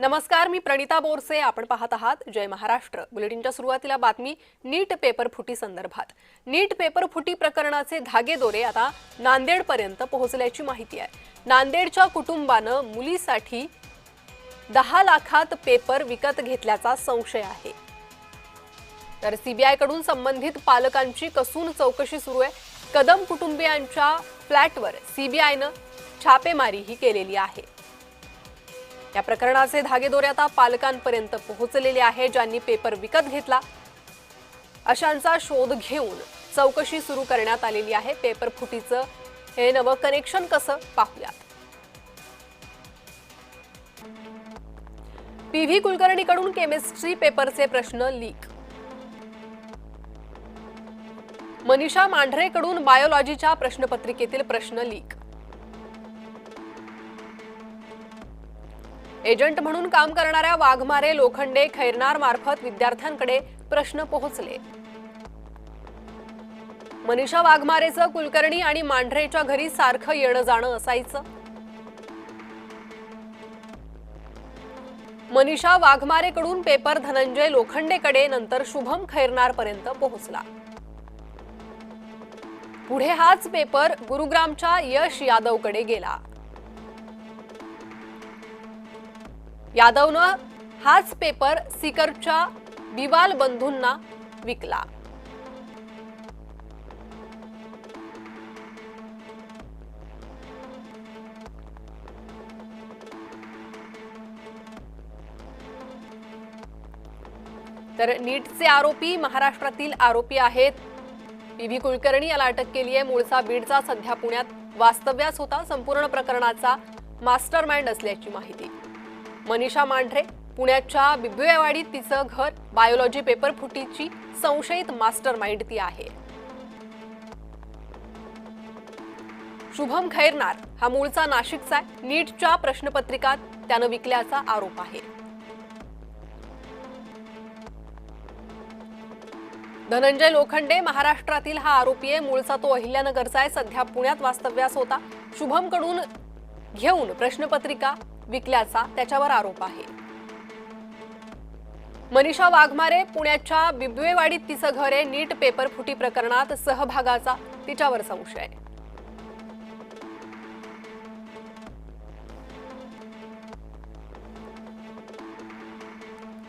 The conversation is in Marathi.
नमस्कार, मी प्रणिता बोरसे. आपण पाहत आहात जय महाराष्ट्र. बुलेटिनच्या सुरुवातीला बातमी नीट पेपर फुटी संदर्भात. नीट पेपर फुटी प्रकरणाचे धागेदोरे आता नांदेडपर्यंत पोहोचल्याची माहिती आहे. नांदेडच्या कुटुंबानं मुलीसाठी 10 लाखात पेपर विकत घेतल्याचा संशय आहे. तर सीबीआय कडून संबंधित पालकांची कसून चौकशी सुरू आहे. कदम कुटुंबियांच्या फ्लॅटवर सीबीआयनं छापेमारीही केलेली आहे. या प्रकरणाचे धागेदोरे आता पालकांपर्यंत पोहोचलेले आहे. ज्यांनी पेपर विकत घेतला अशांचा शोध घेऊन चौकशी सुरू करण्यात आलेली आहे. पेपर फुटीचं हे नवं कनेक्शन कसं पाहूयात. पीव्ही कुलकर्णीकडून केमिस्ट्री पेपरचे प्रश्न लीक. मनीषा मांढरेकडून बायोलॉजीच्या प्रश्नपत्रिकेतील प्रश्न लीक. एजंट म्हणून काम करणाऱ्या वाघमारे लोखंडे खैरनार मार्फत विद्यार्थ्यांकडे प्रश्न पोहोचले. मनीषा वाघमारेचं कुलकर्णी आणि मांढरेच्या घरी सारखं येणं जाणं असायचं. मनीषा वाघमारेकडून पेपर धनंजय लोखंडेकडे, नंतर शुभम खैरनार पर्यंत पोहोचला. पुढे हाच पेपर गुरुग्रामच्या यश यादवकडे गेला. यादवनं हाच पेपर सीकरच्या बिवाल बंधूंना विकला. तर नीटचे आरोपी महाराष्ट्रातील आरोपी आहेत. पीव्ही कुलकर्णी याला अटक केली आहे. मूळचा बीडचा, सध्या पुण्यात वास्तव्यास होता. संपूर्ण प्रकरणाचा मास्टरमाइंड असल्याची माहिती. मनीषा मांढरे पुण्याच्या बिबवेवाडीत तिचं घर. बायोलॉजी पेपर फुटीची संशयित मास्टरमाइंड ती आहे. शुभम खैरनार हा मूळचा नाशिकचा आहे. नीटच्या प्रश्नपत्रिकात त्यानं विकल्याचा आरोप आहे. धनंजय लोखंडे महाराष्ट्रातील हा आरोपी आहे. मूळचा तो अहिल्यानगरचा आहे. सध्या पुण्यात वास्तव्यास होता. शुभमकडून घेऊन प्रश्नपत्रिका विकल्याचा त्याच्यावर आरोप आहे. मनीषा वाघमारे पुण्याच्या बिबवेवाडीत तिचं घर आहे. नीट पेपर फुटी प्रकरणात सहभागाचा तिच्यावर संशय आहे.